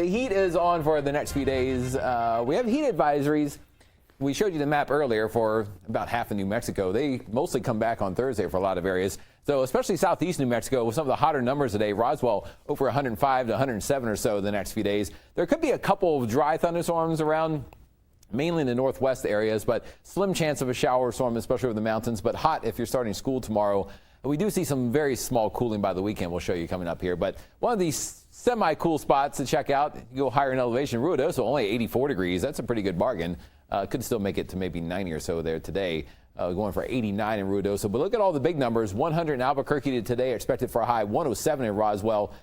The heat is on for the next few days. We have heat advisories. We showed you the map earlier for about half of New Mexico. They mostly come back on Thursday for a lot of areas. So especially southeast New Mexico with some of the hotter numbers today. Roswell over 105 to 107 or so the next few days. There could be a couple of dry thunderstorms around, mainly in the northwest areas, but slim chance of a shower storm, especially over the mountains, but hot if you're starting school tomorrow. We do see some very small cooling by the weekend. We'll show you coming up here. But one of these semi-cool spots to check out, you go higher in elevation. Ruidoso, only 84 degrees. That's a pretty good bargain. Could still make it to maybe 90 or so there today. Going for 89 in Ruidoso. But look at all the big numbers. 100 in Albuquerque today, expected for a high 107 in Roswell.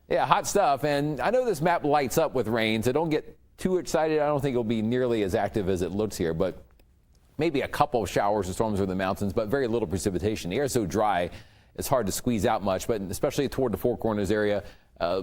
Yeah, hot stuff. And I know this map lights up with rain, so don't get too excited. I don't think it'll be nearly as active as it looks here, but maybe a couple of showers or storms over the mountains, but very little precipitation. The air is so dry, it's hard to squeeze out much, but especially toward the Four Corners area,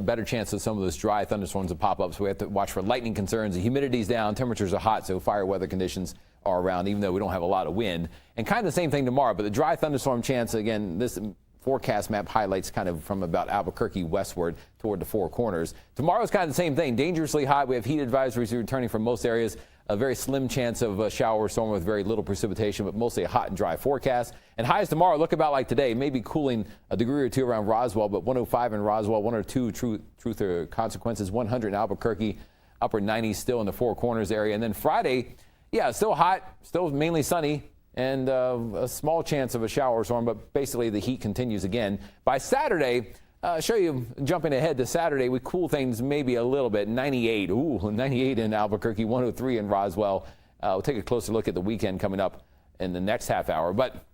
better chance of some of those dry thunderstorms to pop up. So we have to watch for lightning concerns. The humidity's down, temperatures are hot, so fire weather conditions are around, even though we don't have a lot of wind. And kind of the same thing tomorrow, but the dry thunderstorm chance, again, this forecast map highlights kind of from about Albuquerque westward toward the Four Corners. Tomorrow's kind of the same thing, dangerously hot. We have heat advisories returning from most areas. A very slim chance of a shower or storm with very little precipitation, but mostly a hot and dry forecast. And highs tomorrow look about like today, maybe cooling a degree or two around Roswell, but 105 in Roswell, 102 truth or consequences, 100 in Albuquerque, upper 90s still in the Four Corners area. And then Friday, yeah, still hot, still mainly sunny, and a small chance of a shower or storm, but basically the heat continues again. By Saturday, show you, jumping ahead to Saturday, we cool things maybe a little bit. 98, 98 in Albuquerque, 103 in Roswell. We'll take a closer look at the weekend coming up in the next half hour. But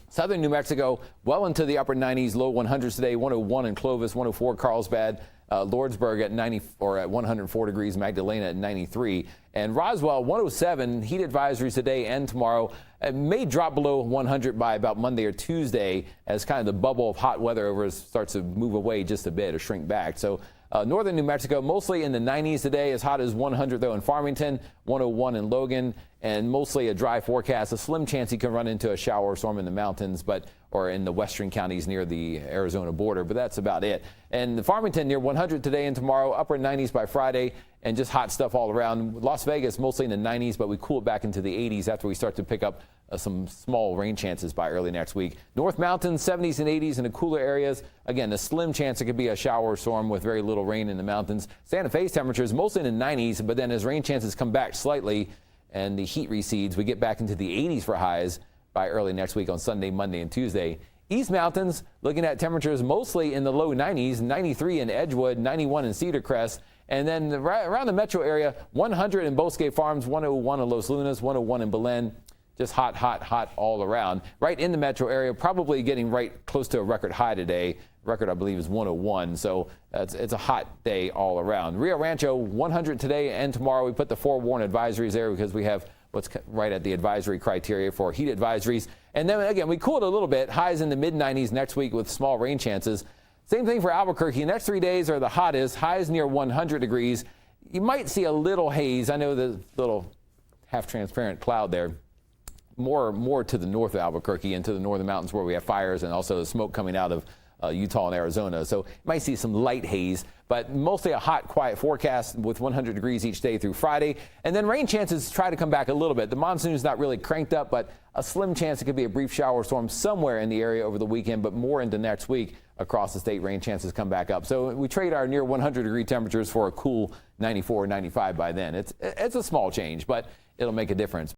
southern New Mexico, well into the upper 90s, low 100s today, 101 in Clovis, 104 Carlsbad, Lordsburg at 90 or at 104 degrees, Magdalena at 93, and Roswell 107. Heat advisories today and tomorrow. It may drop below 100 by about Monday or Tuesday as kind of the bubble of hot weather over starts to move away just a bit or shrink back. So northern New Mexico mostly in the 90s today, as hot as 100 though in Farmington, 101 in Logan, and mostly a dry forecast. A slim chance you can run into a shower or storm in the mountains, or in the western counties near the Arizona border, but that's about it. And the Farmington near 100 today and tomorrow, upper 90s by Friday, and just hot stuff all around. Las Vegas mostly in the 90s, but we cool it back into the 80s after we start to pick up some small rain chances by early next week. North Mountains 70s and 80s in the cooler areas. Again, a slim chance it could be a shower or storm with very little rain in the mountains. Santa Fe's temperatures mostly in the 90s, but then as rain chances come back slightly and the heat recedes, we get back into the 80s for highs by early next week on Sunday, Monday, and Tuesday. East Mountains looking at temperatures mostly in the low 90s, 93 in Edgewood, 91 in Cedar Crest. And then right around the metro area, 100 in Bosque Farms, 101 in Los Lunas, 101 in Belen. Just hot, hot, hot all around. Right in the metro area, probably getting right close to a record high today. Record, I believe, is 101. So it's a hot day all around. Rio Rancho, 100 today and tomorrow. We put the forewarn advisories there because we have what's right at the advisory criteria for heat advisories. And then again, we cooled a little bit. Highs in the mid 90s next week with small rain chances. Same thing for Albuquerque. The next 3 days are the hottest. Highs near 100 degrees. You might see a little haze. I know the little half transparent cloud there. More to the north of Albuquerque and to the northern mountains where we have fires and also the smoke coming out of Utah and Arizona. So you might see some light haze, but mostly a hot, quiet forecast with 100 degrees each day through Friday. And then rain chances try to come back a little bit. The monsoon is not really cranked up, but a slim chance it could be a brief shower storm somewhere in the area over the weekend, but more into next week across the state. Rain chances come back up. So we trade our near 100 degree temperatures for a cool 94, 95 by then. It's a small change, but it'll make a difference.